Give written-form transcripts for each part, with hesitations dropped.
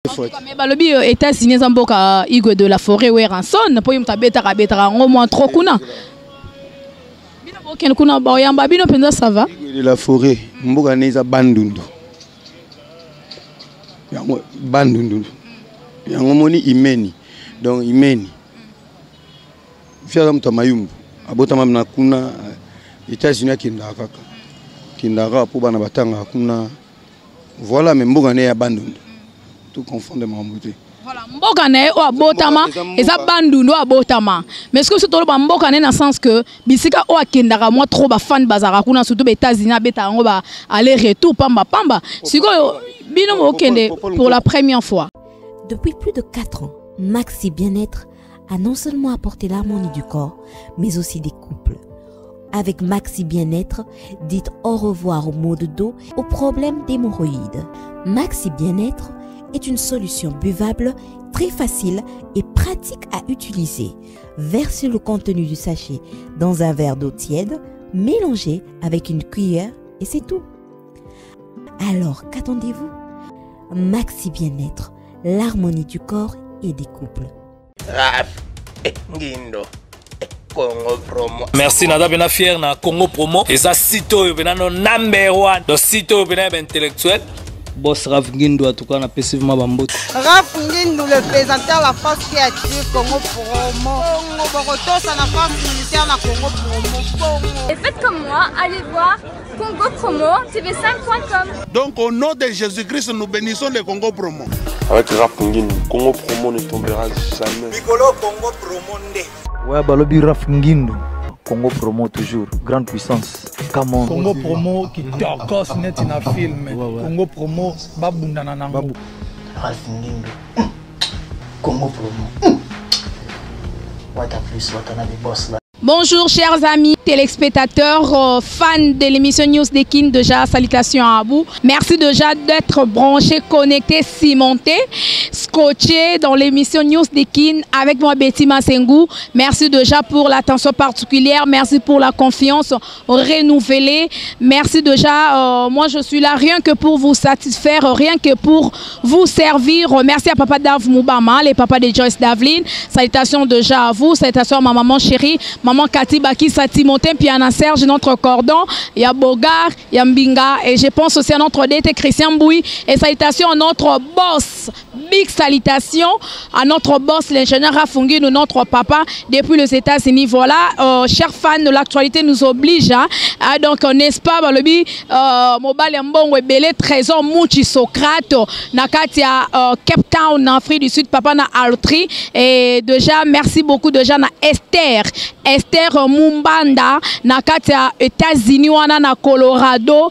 Mais balobi États-Unis zamboka Igwe de la Forêt ou Ranson pour yumta beta au moins trop kuna. Bino bokene kuna ba yamba bino penza ça va. Igwe de la Forêt mboka neza bandundu. Yango bandundu. Yango moni imeni. Donc imeni. Fiala mta mayumbu. Abota mamna kuna États-Unis kindaka. Kindaka pour bana batanga kuna. Voilà mais mboka ne ya bandundu. Tout confondre mamouté. Voilà, mboka ne o abotama eza bandundu abotama. Mais est-ce que c'est tolo mboka ne na sens que bisika o akendaka moi trop ba fan bazara kuna surtout ba États-Unis beta ngo ba aller retour pamba. Siko bino okende pour la première fois. Depuis plus de 4 ans, Maxi Bien-être a non seulement apporté l'harmonie du corps, mais aussi des couples. Avec Maxi Bien-être, dites au revoir aux maux de dos, aux problèmes d'hémorroïdes. Maxi Bien-être est une solution buvable, très facile et pratique à utiliser. Versez le contenu du sachet dans un verre d'eau tiède, mélangez avec une cuillère et c'est tout. Alors, qu'attendez-vous? Maxi Bien-être, l'harmonie du corps et des couples. Merci Nada bena fier na Congo Promo. Et ça sito yo bena no number 1. Do sito yo bena intellectuel. Boss Raf Ngindo en tout cas na passivement bambote. Raf Ngindo le présentateur la force créative Congo Promo. Congo ça la force militaire na Congo Promo. Et faites comme moi, allez voir Congo Promo tv5.com. Donc au nom de Jésus-Christ nous bénissons le Congo Promo. Avec Raf Ngindo, Congo Promo ne tombera jamais. Nicolo Congo Promo ndé. Ouais, balobi Raf Ngindo. Congo Promo toujours, grande puissance. Come on. Congo Promo qui torcos net na film. Congo Promo babunda na nango. Raf Ngindo. Congo Promo. What a plus, what a boss là. Bonjour chers amis téléspectateurs, fans de l'émission News des Kin, déjà salutations à vous. Merci déjà d'être branchés, connectés, cimentés, scotchés dans l'émission News des Kin avec moi Betty Massengou. Merci déjà pour l'attention particulière, merci pour la confiance renouvelée. Merci déjà, moi je suis là rien que pour vous satisfaire, rien que pour vous servir. Merci à Papa Dav Moubama, les papas de Joyce Davlin. Salutations déjà à vous, salutations à ma maman chérie. Maman Cathy Baki, Timothée, puis Anna Serge, notre cordon, il y a Bogar, il y a Mbinga, et je pense aussi à notre DT Christian Bouy, et salutations à notre boss, big salutations à notre boss, l'ingénieur Rafungi, notre papa, depuis les États-Unis. Voilà, chers fans de l'actualité nous oblige, hein, donc n'est-ce pas, Balobi, Mobile Mbongo et Belé, Trésor, Mouchi, Socrate, Nakatia, Cape Town, en Afrique du Sud, papa na Altri, et déjà, merci beaucoup déjà na Esther Mumbanda nakatia États-Unis wana na Colorado,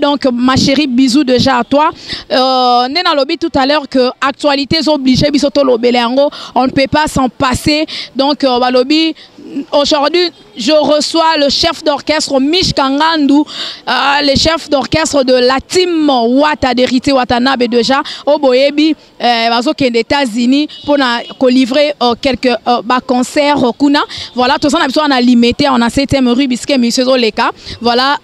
donc ma chérie bisous déjà à toi. Nena lobby tout à l'heure que actualité obligée bisoto lobelengo, on ne peut pas s'en passer. Donc lobby aujourd'hui je reçois le chef d'orchestre Mich Kangandu, le chef d'orchestre de la team Wata d'Hérité Watanabe déjà au Boyebi aux États-Unis pour livrer quelques concerts kuna. Voilà, tout ça on a limité, on a 7e rue Bisquet Monsieur Zoleka. Voilà,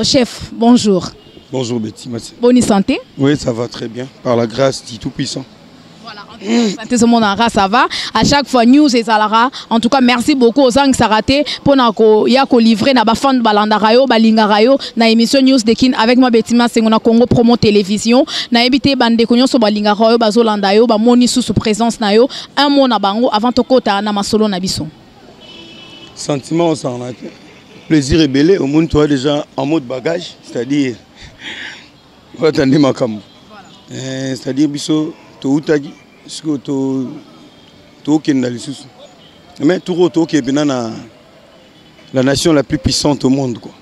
chef, bonjour. Bonjour Betty, merci. Bonne santé. Oui, ça va très bien, par la grâce du Tout-Puissant. Voilà, santé ce monde ça va. À chaque fois news et Zalara. En tout cas, merci beaucoup aux gens qui sont ratés pour livrer na bafan balandarayo balingarayo na émission News de Kin avec moi Betty Massengou na Congo Promo Télévision. Na ebité bande konyo so balingarayo bazolandayo ba moni sous présence na yo un mot na bango avant to kota na masolo na biso. Sentiment on s'en a. Plaisir et belé au monde toi déjà en mode bagage, c'est-à-dire on attendait ma cam. C'est-à-dire biso to utagi siko to kendali susu. Mais tout qui est bien la nation la plus puissante au monde quoi.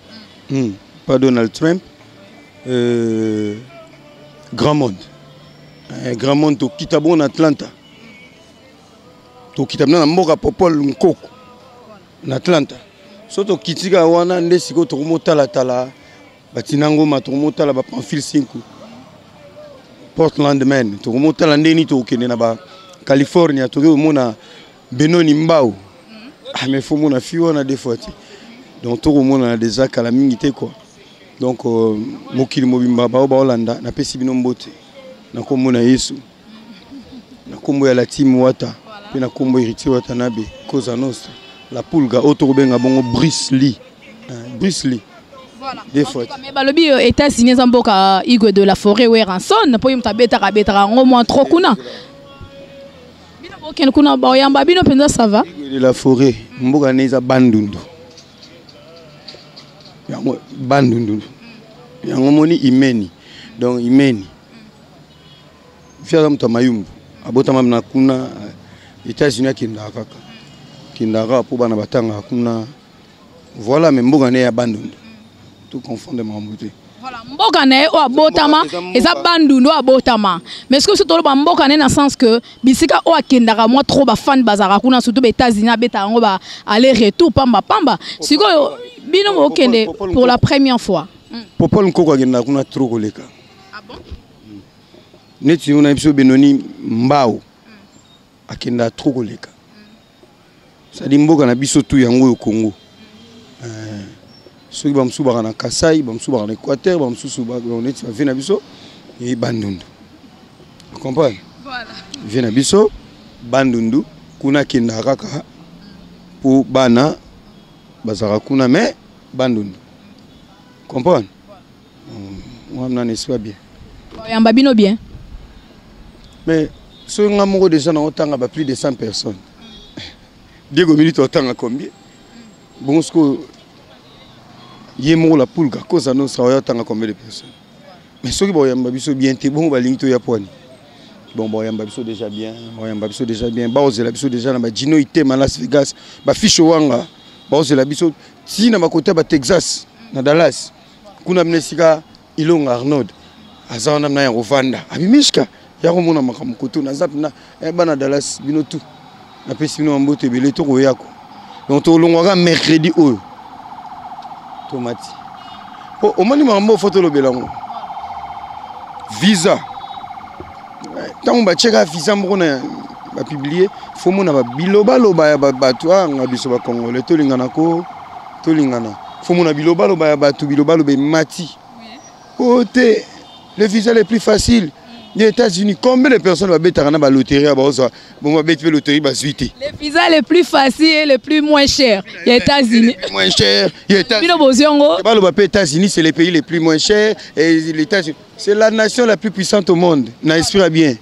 Pas Donald Trump. Grand monde. Grand monde to kitabo en Atlanta. To kitabo na mboka popol nkoko. En Atlanta. Soto kitika wana nde siko to motala tala. Batinango matomota la ba Pamphile 5. Portland man to motala ndeni to kende na ba California to mona Benoni Mbao. Ah mais faut mona fiwa na des fois. Donc to mona des actes la mingité quoi. Donc mokili mobimba ba Hollanda na pesi bino mbote. Na ko mona Yesu. combo ya la team Wata pe na combo héritier Watanabe Cosa Nostra la pulga autobenga bongo Bruce Lee. Voilà. Des fois. Mais balobi États-Unis zamboka Igwe de la Forêt ou Ranson po yimta betaka au moins trop kuna. Bino boken kuna ba yamba bino penza ça va. Igwe de la Forêt mboka neza bandundu. Yango bandundu. Yango moni imeni. Donc imeni. Fiaza mta mayumbu. Abota mamna kuna États-Unis kinda kaka. Kindara pour bana batanga kuna. Voilà mais mboka ne ya bandundu. Tout confondre Mamouté. Voilà, mboka ne o abotama eza bandundu abotama. Mais est-ce que c'est tout ba mboka ne dans sens que bisika o akendaka moi trop ba fan bazara kuna surtout les États-Unis beta ngo ba aller retour pamba. Siko bino mo kende pour la première fois. Popol nkoko akenda kuna trop koleka. Ah bon? Neti on a biso benoni mbao. Akenda trop koleka. Ça dit mboka na biso tout yango au Congo. Ceux qui vont soubar en Kassai, vont soubar en Équateur, vont soubar en Vénabiso et Bandundu. Vous comprenez? Voilà. Vénabiso, Bandundu, Kuna Kindaraka pour Bana, Bazarakuna, mais Bandundu. Vous comprenez? Moi, je n'en suis pas bien. Yambabino bien. Mais ceux qui ont déjà autant à plus de 100 personnes. Diego minutes autant à combien? Bon, ce que Yemo la poule, Cosa Nostra, il y a combien de personnes. Mais ceux qui ont bien, c'est bon, ils ont Yaponi. Bon, ils ont déjà bien. Ils ont déjà bien. Ils ont déjà bien. Gino Item à Las Vegas. Ils fiche Wanga. Ils ont déjà bien. Si na côté de Texas, na Dallas, kuna mnesika Ilong Arnold. Azana na ya Rwanda. Abimishka. Ya komona makamukoto na zap na bana Dallas bino tout. Na pesi bino mbote belé to koyako. Donc to longwa mercredi o. Tomati. Oh, au moins il photo le belango. Visa. Tant on va checker visa mona va publier. Faut mon aba biloba loba ya batwa ngabiso ba Congolais to lingana ko to lingana. Faut mon biloba loba ya batu biloba loba mati. Côté le visa le plus facile. Les États-Unis, combien de personnes vont bêter à la loterie à Barossa? Bon, va bêter la loterie à Zuité. Les visas les plus faciles et les plus moins chers. Les États-Unis. Moins cher. Les États-Unis, c'est les pays les plus moins chers. Et les États-Unis, c'est la nation la plus puissante au monde. N'espère bien.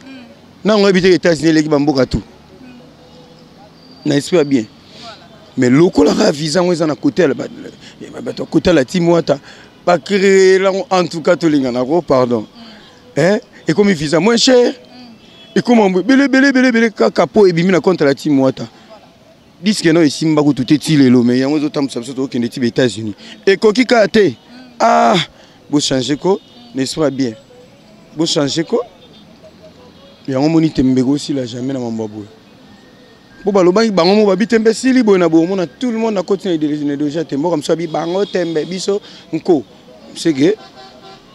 Non, on va habiter les États-Unis, les Bamboka tout. N'espère bien. Mais le la visa, on est à côté de la Timouata. Pas créer en tout cas, pardon. Hein? Et comme il visa moins cher, et comme on belé capo et bimina contre la team Wata. Disent que non ici mbaku tout est il mais il y a autres temps ça au Canada et États-Unis. Et koki kate ah vous changez quoi n'est-ce pas bien. Vous changez quoi? Il y a un moni tembego aussi là jamais na mambabou. Bo baloba bango ba bitembe sili bona bo mona tout le monde a continué de déjà tembo comme ça bi bango tembe biso nko. C'est que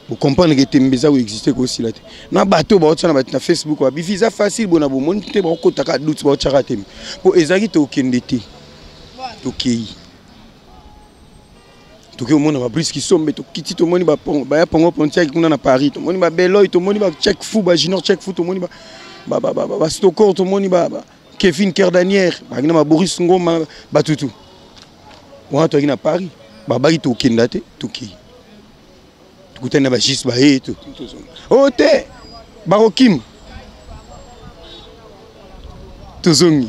vous comprenez que Tembeza existe aussi là. Na bateau ba otsa na Facebook wa visa facile bona bo monte ba ko taka doute ba otsa tem. Pour ezaki to kendete. Tokei. Tokei mona ba brisque sombe to kiti to moni ba ya pongo pontia kuna na Paris to moni ba Beloy to moni ba check fou ba junior check fou to moni ba Stokor to moni ba Kevin Kerdanier ba ngina ba Boris Ngoma ba tutu. Wa to na Paris ba ba to kendate Tokei. Écoutez, on a juste baillé tout. Oh, t'es Barokim. Tozongi.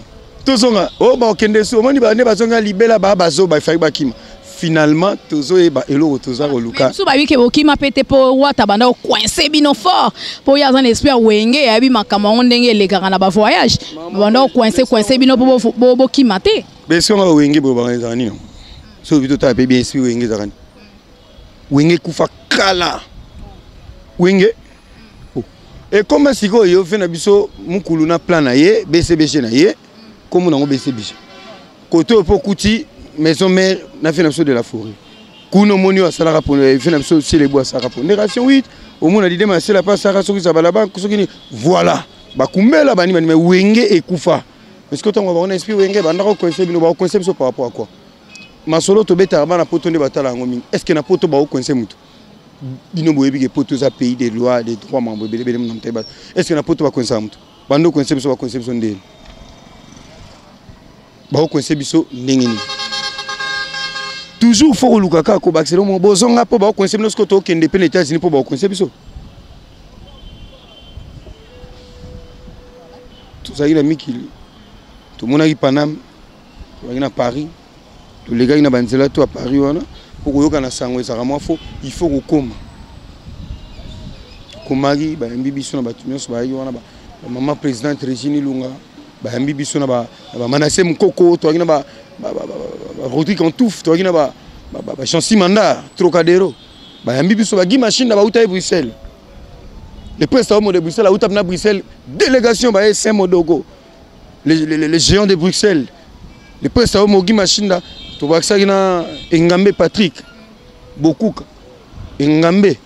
Oh, bah, Kendeso. On va ne libéla bazo ba fay bakim. Finalement, tozo e ba elo toza oluka. So ba wi ke bokima pete po wata banda coincé bino fort. Po ya zan espère wenge ya bi makama ondenge lekaka na ba voyage. Banda coincé bino po bokima te. Beso nga wenge bo ba zani non. So bito ta pe bien esprit wenge zakani. Wenge kufa kala wenge et comme si go yo fait na biso mukulu na plan na ye BCBG na ye comme na ngo BCBG koto po kuti maison mère na fait na biso de la forêt kuno monio asala rapone fait na biso c'est les bois ça rapone génération 8 au monde a dit mais c'est la passe ça soki za balaba soki voilà ba kumbela bani mais wenge et kufa est-ce que on va on esprit wenge banda ko conseil bino ba conseil biso par rapport à quoi masolo to beta bana poto ne batala ngomi est-ce que na poto ba conseil mutu bino boyebi ke poto za pays des lois des droits membres est-ce que na poto ba conseil mutu bando coincer biso ba coincer biso ndeni ba coincer biso ndengeni toujours faut luka ka ko ba accélérer mo bozonga po ba coincer biso ko to kende pe les États-Unis po ba coincer biso tout ça il a mis qu'il tout mon ari Paname tout na Paris tout les gars na banzela to à Paris wana pour yoka na sango ezaka fo il faut kokoma komagi ba mbi biso na batu nyonso ba wana ba maman président Régine Lunga ba mbi biso na ba Manassé Mukoko to na ba Rodrigue Antouf to na ba Chancy Manda Trocadéro ba mbi biso ba gi machine na ba uta Bruxelles le président de Bruxelles a uta na Bruxelles délégation ba SM Modogo les géants de Bruxelles le président mo gi machine da to ba ça na Engambe Patrick beaucoup Engambe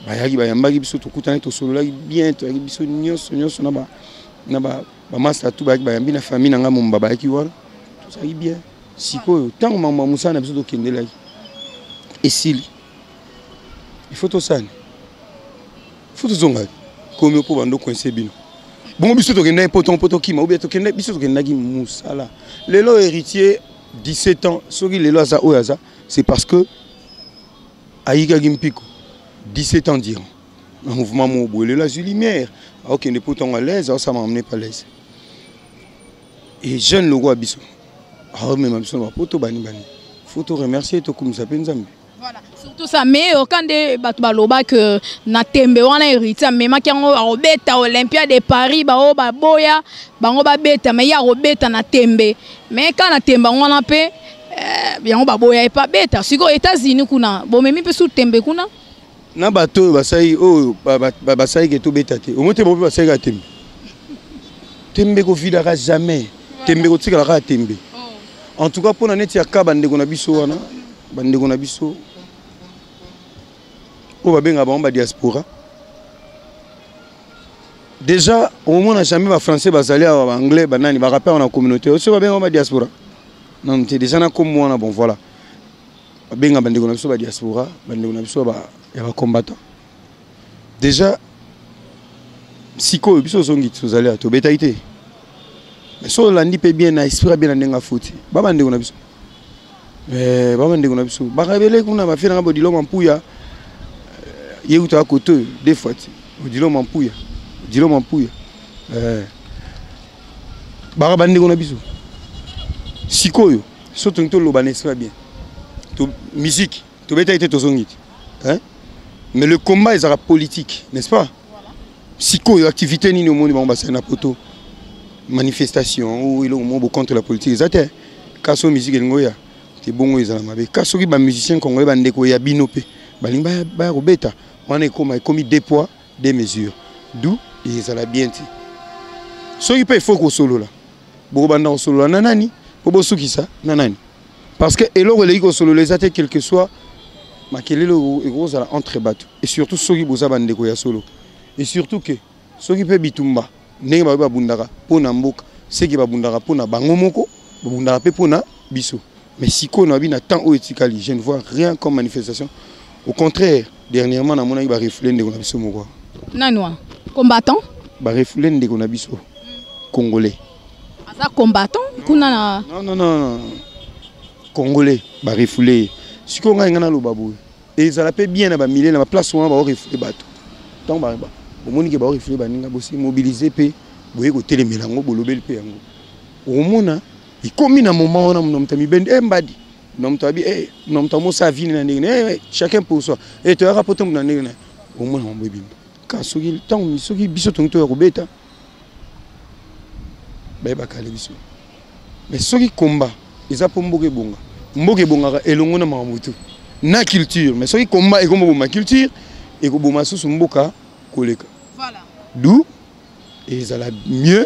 bayaki bayambaki biso tokutana tosololaki bien toyaki biso nyonso na ba master tout bayaki bayambi na famille nanga momba bayaki wana tozalaki bien sikoyo ntango mama musana na biso tokendelaki esili il faut tosani il faut tozongaki komi po bando coincer bino bongo biso tokendaki poto kima ou bien tokendaki biso tokendaki musala lelo héritier 17 ans soki lelo aza oyo aza c'est parce que ayikaki mpiko 17 ans diront. Un mouvement mobile, la lumière. Ok, ne peut pas à l'aise, ça m'a amené pas l'aise. Et jeune le roi Bissou. Ah, mais ma mission va pas bani bani. Faut te remercier, to comme ça Nzambe. Voilà, surtout ça, mais quand des batbaloba que na tembe wana héritier, mais ma kiango robeta Olympia de Paris, ba o ba boya, ba ngo ba beta, mais ya robeta na tembe. Mais quand na tembe wana pe, bien on ba boya et pas beta. Si go États-Unis kuna, bon mais mi pe sous tembe kuna. Na bato basai oh basai ke to betate au moins te bobe basai ka tembe tembe ko vidara jamais tembe ko tikala ka tembe en tout cas pour na neti ya ka bande ko na biso wana bande ko na biso o ba benga ba diaspora déjà au moment na jamais ba français bazali ba anglais banani ba rappel na communauté o se ba benga ba diaspora non c'est déjà na comme moi bon voilà ba benga bande ko na biso ba diaspora bande ko na biso ba il y a un combattant. Déjà, Siko, biso zongi tozali ato betaité. Mais so landi pe bien na esprit bien na nga fouti. Baba ndeko na biso. Baba ndeko na biso. Ba rebele kuna ba fina bodilo mampuya. Yeuta kote des fois. Bodilo mampuya. Bodilo mampuya. Ba ndeko na biso. Siko yo, so tonto lo banesra bien. To musique, to betaité to zongi. Hein? Mais le combat est politique, n'est-ce pas? Psycho, activité ni au monde c'est un poto manifestation ou il est contre la politique. Exactement. Kaso musique ngoya, c'est bon ils ont mabe. Kaso qui ba musicien congolais bande ko ya binopé. Balimba ba robeta. On est comme des poids, des mesures. D'où ils ont bien dit. So il peut faut ko solo là. Bo banda ko solo nanani, bo suki ça nanani. Parce que elo relé ko solo les attaques quel que soit ma quel est le gros entre bateaux et surtout ceux qui bosa bande ko ya solo et surtout que ceux qui peut bitumba ndenge ba bundaka pona mboka ceux qui ba bundaka pona bango moko ba bundaka pe pona biso mais si ko na bina tant o etikali je ne vois rien comme manifestation au contraire dernièrement na mona ba reflet ndeko na biso moko nanwa combattant ba reflet ndeko na biso congolais asa combattant kuna non congolais ba reflet si on a un lobaboui et ça l'appelle bien à milliers na place où on va refouler bateau donc ba au monde qui va refouler ba ninga bossi mobiliser pe boye ko télémélango bolobel pe yango au monde il comme na moment on a nom tami ben mbadi nom tabi nom tamo sa vie na ndenge chacun pour soi et tu as rapporté na ndenge au monde on boye bimba ka soki tant soki biso tonto ya kobeta ba ba kale biso mais soki combat ils pour mboke bonga mboke bonga elongo na mamutu na culture mais soki combat et comme ma culture et ko boma susu mboka koleka voilà d'où et ça la mieux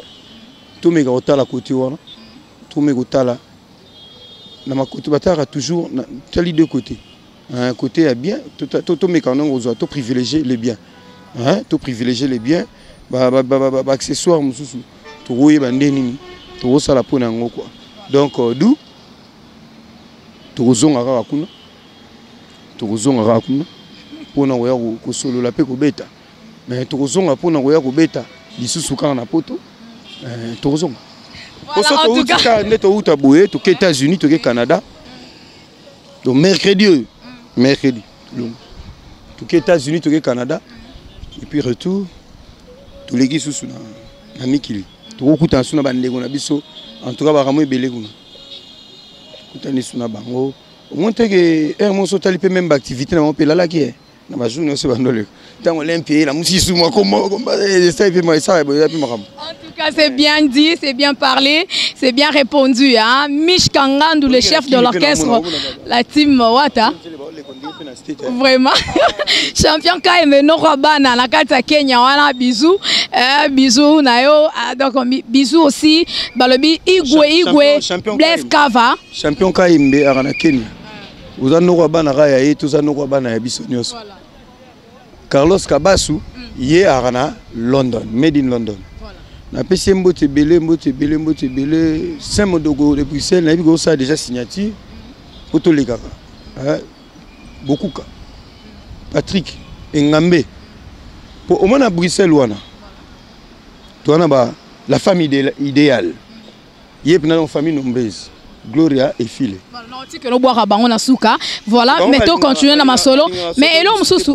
to mega otala côté wana to mega otala na ma côté batara toujours tali deux côtés un côté est bien to mega on ozo to privilégier les biens hein to privilégier les biens ba accessoire mususu to roye bandeni to sala pona ngo quoi donc d'où tozonga kaka kuna tozonga kaka kuna pona oya ko solo la pe ko beta mais tozonga pona oya ko beta lisusu kaka na poto tozonga Voilà, en tout cas. nde touta boye toke États-Unis toke Canada donc mercredi toke États-Unis toke Canada et puis retour toleki susu na mikili tokokuta su na bandeko na biso en tout cas bakamo ebele kuna kutani su na bango omonte ke moso tali pe même activité na mpe lalaki na bajournée aussi bandole tant olympie la musisu moi comment ça et puis moi ça et puis makam. En tout cas, c'est bien dit, c'est bien parlé, c'est bien répondu. Hein? Mich Kangandou, le chef de l'orchestre, la team Wata. Vraiment. Champion KM Norabana, la carte Kenya, wana bisous. Bisous, Nayo. Donc, bisous aussi. Balobi, Igwe, Blaise Kava. Champion KM Arana Kenya. Vous avez Norabana Raya, tous à Norabana Bisonios. Carlos Kabasu, hier à London, made in London. Na PC mbote belé 5 mois de Bruxelles, na bigo ça déjà signature auto les gars. Beaucoup ka. Patrick Ngambe. Pour au moins à Bruxelles wana. Toi na ba la famille idéale. Yep na une famille nombreuse. Gloria et Phil. Voilà, mettons continuer dans ma solo. Mais ello mususu.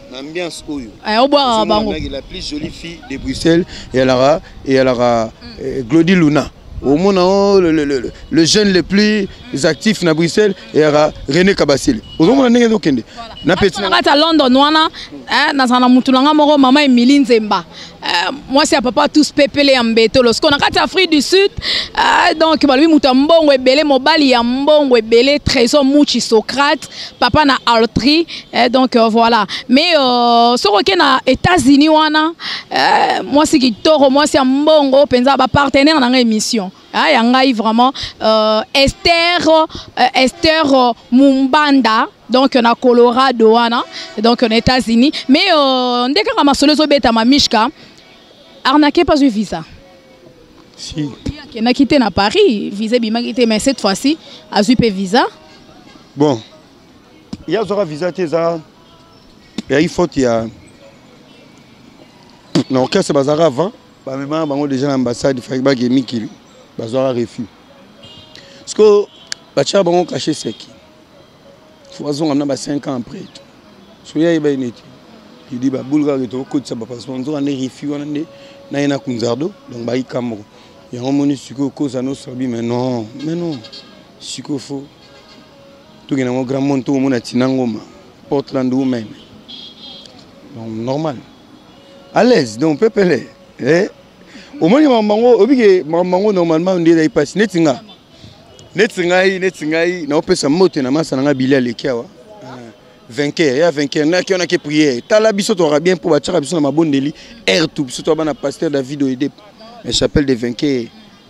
L'ambiance oyo. La plus jolie fille de Bruxelles et elle aura Glody Luna. Au monde le jeune le plus actif na Bruxelles et aura René Kabasile. Au monde na ngendo kende. Na petit na London wana na sana mutulanga moko mama Emily Nzemba. Moi c'est à papa tous pepele ambeto lorsqu'on a kati Afrique du Sud donc balobi mutambongo ebele mobali ya mbongo ebele Trésor Muchi Socrate papa na Altri donc voilà mais soko na États-Unis wana moi c'est kitoro moi c'est mbongo penza ba partenaire na émission yangai vraiment Esther Mumbanda donc na Colorado wana donc en États-Unis mais ndeka kama solo beta mamishka arnaqué pas eu visa. Si. Qui a quitté na Paris, visa bima quitté mais cette fois-ci a eu visa. Bon. Il y a un visa teza. Il faut il y a non qu'est-ce bazar avant, ba même bango déjà l'ambassade il ba gemi ki bazar refus. Parce que ba cha bango caché sec. Foison on a 5 ans après. Soya iba ineti. Il dit bah boulga reto côté ça parce qu'on doit en refus on na ina kunzardo donc ba ikamoko. Il y a un moni suko cause no sabi mais non suko fo. Tout gena mo grand monto mo na tinangoma Portland ou même. Donc normal. À l'aise donc pepele au moins mamango obige mamango normalement on dit passe netinga na opesa moto na masa na bilia lekiawa vainqueur na qui on a que prier tala biso to bien pour batira biso na mabondeli air tout biso to bana pasteur David Oede la chapelle des vainqueurs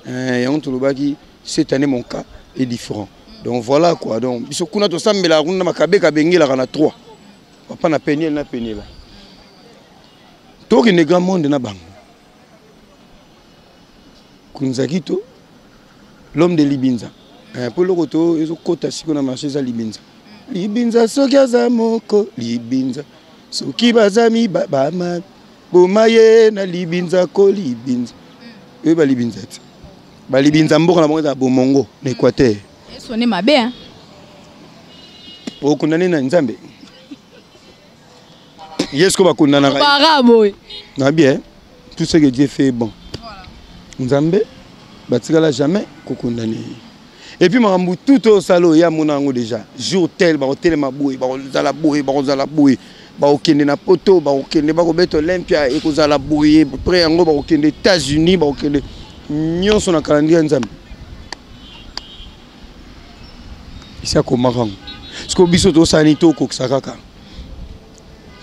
et on to lobaki cette année mon cas est différent donc voilà quoi donc biso kuna to sambela kuna makabeka bengila kana 3 papa na penel là tout le grand monde na bango Kunzagito l'homme de Libinza pour le retour ils ont côté si on a marché à Libinza sokiaza moko Libinza soki bazami bama bomaye na Libinza ko Libinza eux ba Libinza mboka na bonga bomongo na Équateur sonné mabe hein pour condamner na Nzambe yes ko ba condamner baraboy na bien tout ce que Dieu fait est bon Nzambe batikala jamais ko condamner. Et puis marambu tout au salo ya monango déjà jour tel ba hotel maboué ba zala boué ba okende na poto ba okende ba ko beto Olympia e ko zala boué près yango ba okende États-Unis ba okende nyonso na calendrier Nzambe isa ko marango sko biso to sanito ko ksakaka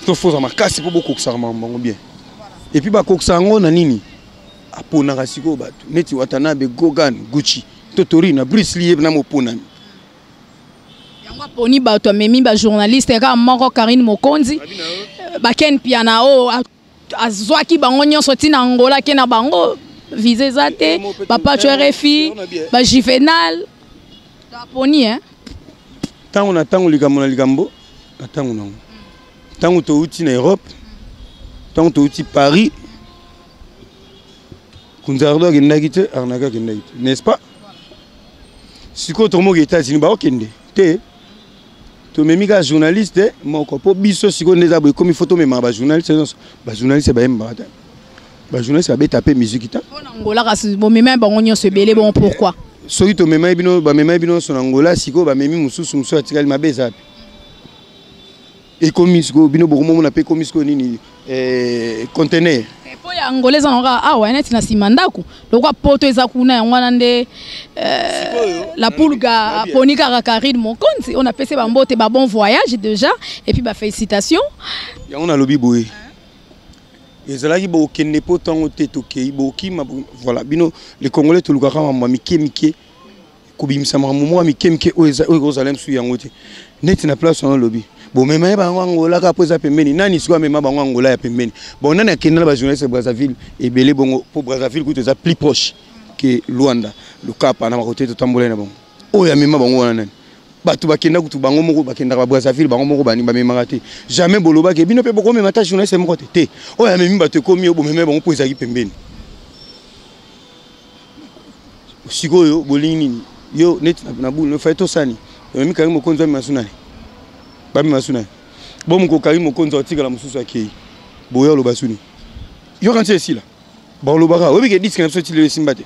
to foza makasi po boko ksakama bango bien et puis ba ko ksango na nini apona kasiko batu neti Watanabe Gogan Gucci Totori na Bruce Lee na mopona yango poni bato memi ba journaliste ka moko Karine Mokonzi ba Ken Pianao azwaki bango nyonso tina Angola ke na bango visé zate papa RFI ba Juvenal ta poni hein tango na tango likambo na likambo na tango nango tango to uti na Europe tango to uti Paris Kunzardo akendaki te, Arnaque akendaki te, n'est-ce pas? Siko tomo États-Unis ba okende te. To memika journaliste moko po biso siko neza boy comme photo mema ba journaliste ba journaliste ba emba ta. Ba journaliste ba taper musique ta. On Angola kasi bo mema ba ngonyo se belé bon pourquoi? Soki to mema bino ba mema bino son Angola siko ba memi mususu atikali mabeza. Et comme siko bino bokomo na pe comme siko nini conteneur. Po ya angolaise onga awa net na simandaku lokwa poto eza kuna ngwana nde la pulga ponika rakaride mon compte on a passé ba mbote ba bon voyage déjà et puis ba félicitations ya on a lobi boye ezalaki bo kende po tango te toke bo kima voilà bino les congolais to lukaka ma mike kubimisa mamumo mike o Jerusalem su yango te net na place on lobi. Bon, mais je Angola ka pembeni nani siko mema bango Angola ya pembeni. Bon, nani akenda ba journaliste Brazzaville et belé bongo pour Brazzaville coûte ça plus proche que Luanda. Le Cap na côté de Tambola na bongo. O ya mema bango wana nani. Batu bakenda kutu bango moko bakenda ba Brazzaville bango moko bani ba mema te. Jamais boloba ke bino pe boko mema ta journaliste moko te. O ya memi batu komi o bo mema bango po ezaki pembeni. Siko yo bolini yo net na bu no faito sani. Memi kari mokonzo masunani. Bami masuna bon mon kokari mon konzo tika la mususu akei boyo lo basuni yo quand c'est ici là bon lo baka obi ke disque na sorti le simbate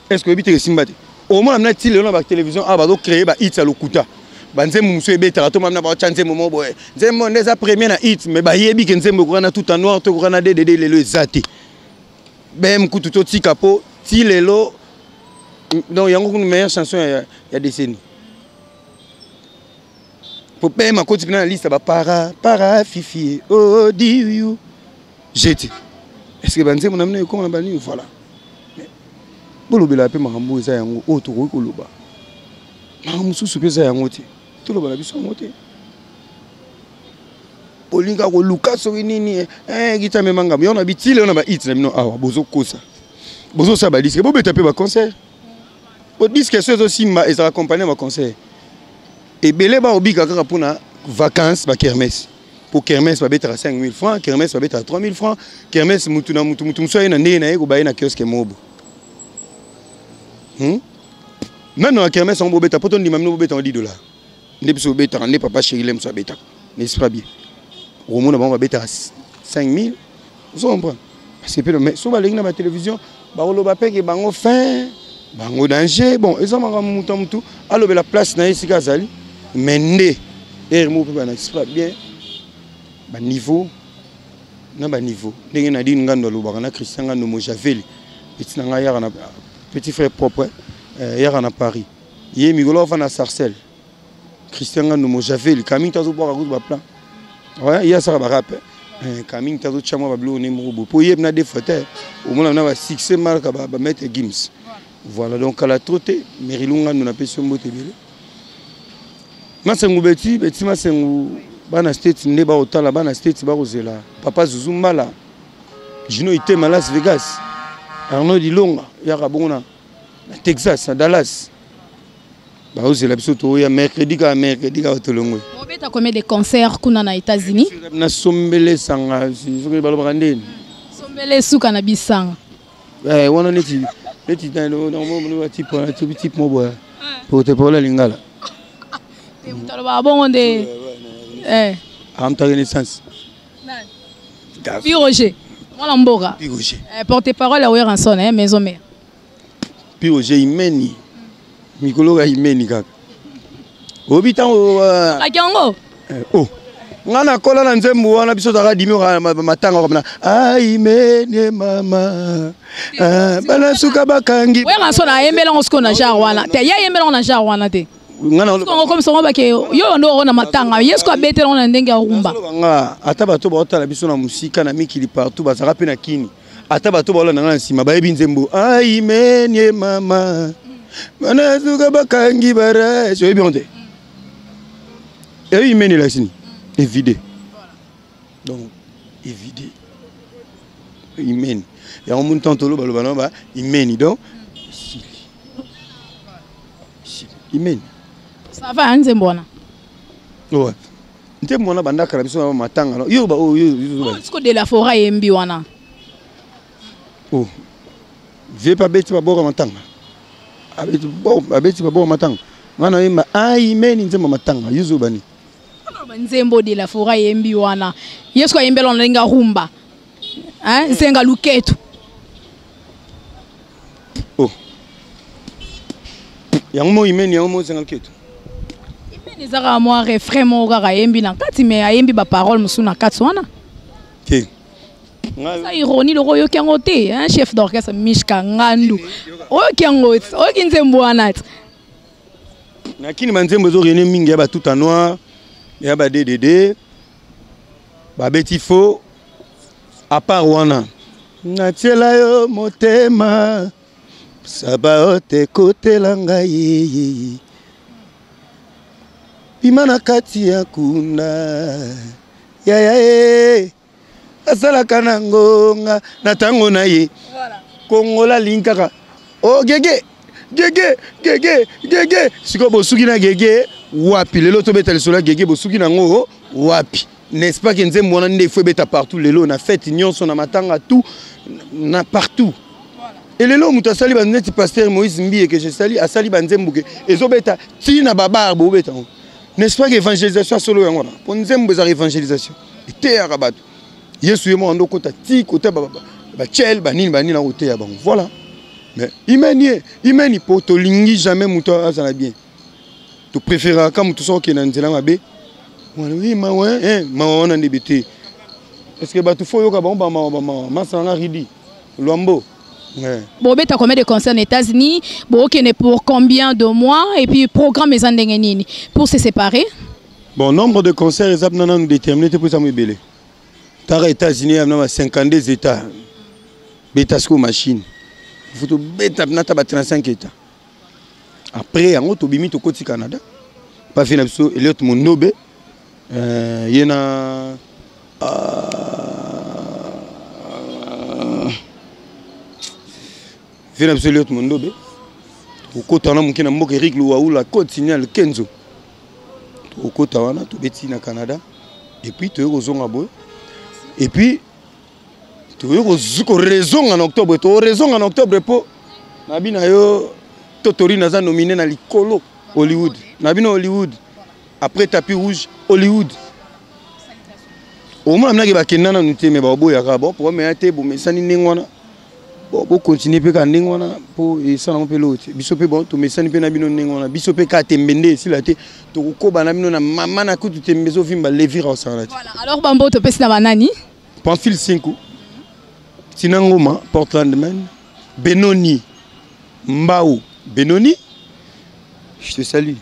est-ce que obi te simbate au moins na tile na ba télévision ah ba do créer ba hit à lokuta banze musu ebe tarato mamna ba chance momo boy nzembo ndeza premier na hit mais ba yebi ke nzembo ko na tout en noir to ko na DDD lelo ezate bem kutu to tika po tilelo donc yango une meilleure chanson ya décennie. Pour payer ma côte dans la liste, para fifi oh diou j'étais est-ce que banze mon amène comment on a banni voilà bolo bela pe makambo eza yango o to ko loba makambo susu pe eza yango te to loba la biso mote polinga ko luka so nini gita me manga yo na bitile on a ba hit na bino awa bozo kosa bozo sa ba disque bo beta pe ba concert bo disque so zo simba et ça accompagner ma concert. Et belé ba obika kaka pona vacances ba kermesse. Pour kermesse ba betara 5000 francs, kermesse ba betara 3000 francs, kermesse mutu so ina ndé na yeko ba ina kiosque mobo. Maintenant la kermesse on bo beta poto ndima mino bo beta $10. Ndé biso betara ndé papa chéri lem so beta. N'est-ce pas bien? Au monde ba betara 5000. Vous comprenez? Parce que mais so ba lengna ba télévision ba lo ba pe ke bango fin bango danger bon ils ont mutu allo la place na isika zali mende ermo pe na extra bien ba niveau na ba niveau ndenge na din ngando lo ba na Christian ngando mo Javel petit na yara na petit frère propre yara na Paris yé migolo fa na Sarcelles Christian ngando mo Javel Camille tazo ba route ba plan ouais ya ça ba rap Camille tazo chamo ba blo ne mo po yé na des photos au moins na ba succès marque ba mettre Gims. Voilà donc à la trotte Merilunga nous appelle sur Motebele. Masengu beti masengu bana state ndeba otala bana state ba kozela papa Zuzumba la Gino ite à Las Vegas Arnaud Dilonga ya kabona na Texas à Dallas ba ozela biso to ya mercredi ka otolongwe. Obeta combien de concerts kuna na États-Unis? Na sombele sanga soki balo bakandeni. Sombele suka na bisanga. Wana neti petit dans type mobo pour te parler lingala te mutaloba bongo de amta renaissance Piroger mwana mboka Piroger porte-parole à Oyeranson maison mère Piroger imeni mikolo ga imeni kaka obita akango oh ngana kola na nzembo wana biso taka dimi matanga komna aimene mama bana suka bakangi we ngaso na yembela ngosko na jar wana te ya yembela na jar wana te ngana ko comme songo bake yo ndo na matanga yesko abetela na ndenge ya rumba nga ata bato ba otala biso na musika na mikili partout bazaka pe na kini ata bato ba ola na nsima ba yebi nzembo aimene mama bana suka bakangi bara so yebi onte aimene la sini évidé. Donc, évidé. Il mène. Il y a un monde tant l'eau, il mène. Donc, il mène. Ça va, hein, Zembona? Ouais. Zembona, banda karabiso matanga. Yo, bah, yo. Est-ce que de la forêt est mbiwana? Oh. Vieux pas bête pas boire matanga. Abeti pas boire matanga. Ngana yima imeni nzembo matanga yuzo bani. Nzembo de la fora yembi wana. Yesko yembelo nga rumba. Hein, zenga luketu. Oh. Yango imeni yango zenga luketu. Imeni zaka mo refrain mo ga yembi na kati me yembi ba parole musuna kati wana. OK. Ça ironie le royo kangote, hein, chef d'orchestre Mishka Ngandu. Oyo kangote, oyo kinzembo wana. Nakini manzembo zo rene mingi ya ba tout en noir, ya ba DDD, ba betifo à part wana. Natiela yo motema saba ote kote langa ye. Pimana kati ya kuna. Ya asala kanangonga na tango na ye. Voilà. Kongola linkaka. Oh gege. Siko bosuki na gege wapi lelo to beta lesola gege bosuki na ngo wapi. N'est-ce pas que nzembo wana nde faut beta partout lelo na fête nyonso na matanga tout na partout. Voilà. Et lelo muta sali baneti pasteur Moïse Mbie que je sali asali banzembo ke ezobeta tina babar bo beta. N'est-ce pas que évangélisation solo yango na. Pour nzembo za évangélisation. Ete arabato. Yesu yemo ando kota ti kota ba chel banini na ote ya bango. Voilà. Mais imeni po to lingi jamais muto azala bien. Tu préfères quand muto so ke na nzela mabe. Oui ma ouais ma ona ndebete. Est-ce que ba tu fo yo ka ba ma sanga ridi. Luambo. Ouais. Bon beta combien de concerts aux États-Unis? Bon OK pour combien de mois et puis programme les nini pour se séparer? Bon nombre de concerts exactement nous déterminer pour ça me belé. Tara États-Unis il y a 52 états. Beta sco machine. Il faut beta na 35 états. Après en auto bimi to koti Canada. Pas fait l'abso Elliot Mondobe. Yena fait l'abso Elliot Mondobe. Au kota na mukina mboka Eric Luau la code signal Kenzo. Au kota wana to beti na Canada. Et puis tu rozonga boy. Et puis tu as raison en octobre. Tu as raison en octobre pour Nabina yo Totori naza nominé na likolo Hollywood. Nabina Hollywood. Après tapis rouge Hollywood. Au moins amna ke bakenda na nute me ba boya ka bon pour me ate bo mesani ningwana. Bo continuer pe ka ningwana pour esana mo pe lote. Biso pe bon to mesani pe na bino ningwana. Biso pe ka tembende si la te to ko bana bino na mama na kutu tembezo vimba levira au sanati. Voilà, alors bambo to pesi na banani? Pamphile 5. Sinangoma, Portland Man, Benoni, Mbao, Benoni, je te salue.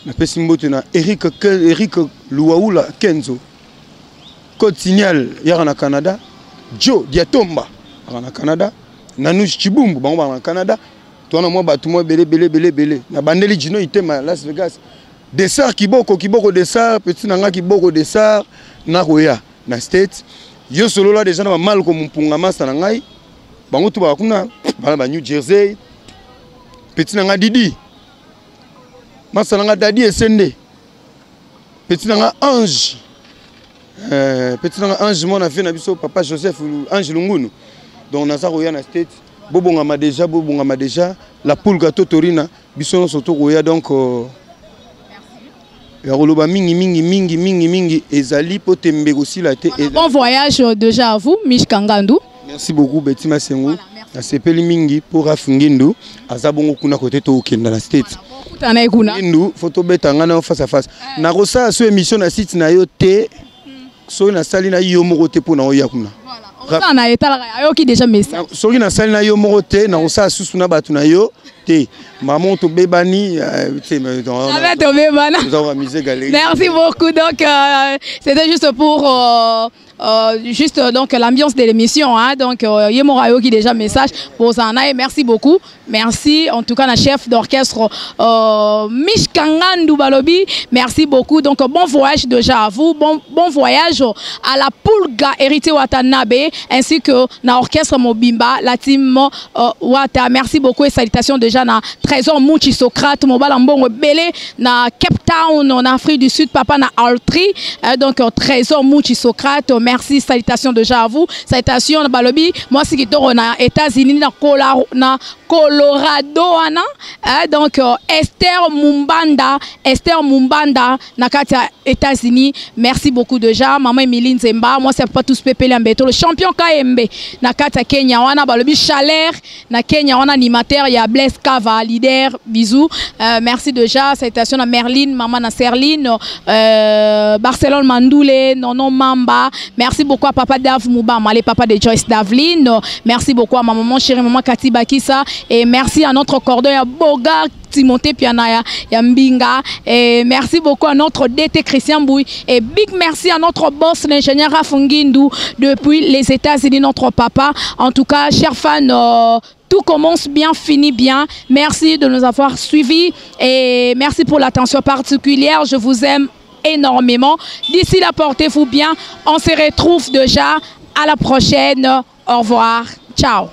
Je te Eric Luaoula Kenzo, Code Signal, Yarana Canada, Joe Diatomba, Yarana Canada, Nanouche Chibumbu, Bamba Canada, toi, moi, moi, belé. Na bandeli Gino, Itema, Las Vegas. Dessert Kiboko, Dessert, Petit Nanga Kiboko, Dessert, Naroya, na States. Yo solo là déjà na mal comme mpunga masa na ngai bango tu ba kuna ba New Jersey petit na nga Didi masa na nga Dadi Esende petit na nga Ange mon a fait na biso papa Joseph Ange Lungunu donc na Roya na state bobonga ma déjà la poule gâteau torina biso no soto roya donc mingi ezali potembe aussi la te. Bon voyage déjà à vous Mishka Ngandu. Merci beaucoup Betty Masengo. Na sepeli mingi pour Rafungindu azabongo kuna côté to okenda na state. Kutana ekuna. Ndu photo betanga na face à face. Na rosa so émission na site na yo te. So na sali na yo moko te pour na oya kuna. Voilà. On a etala ayoki déjà message. So na sali na yo moko te na rosa susu na batu na yo. Maman to bebani merci beaucoup donc c'était juste pour donc l'ambiance de l'émission hein donc Yemorayo qui déjà message pour Zanaï merci beaucoup merci en tout cas la chef d'orchestre Mishka Ngandu Balobi merci beaucoup donc bon voyage déjà à vous bon voyage à la Pulga Hérité Watanabe ainsi que na orchestre Mobimba la team Wata merci beaucoup et salutations de déjà na Trésor Mouchi Socrate mobala mbongo belé na Cape Town en Afrique du Sud papa na Altri donc Trésor Mouchi Socrate merci salutations déjà à vous salutations na balobi moi c'est qui na États-Unis na Colorado ana donc Esther Mumbanda na kati États-Unis merci beaucoup déjà maman Emilie Nzemba moi c'est pas tous pépé lambeto le champion KMB na kati Kenya wana balobi chaleur na Kenya wana animateur ya Blaise Kava leader bisous merci déjà salutations à Merline maman na Serline Barcelone Mandoule Nono Mamba merci beaucoup à papa Dave Moubama les papa de Joyce Davline merci beaucoup à ma maman chérie maman Kati Bakissa et merci à notre cordon ya Boga Timothée Piana ya Mbinga et merci beaucoup à notre DT Christian Bouy et big merci à notre boss l'ingénieur Rafungindu depuis les États-Unis notre papa en tout cas chers fans tout commence bien, finit bien. Merci de nous avoir suivis et merci pour l'attention particulière. Je vous aime énormément. D'ici là, portez-vous bien. On se retrouve déjà à la prochaine. Au revoir. Ciao.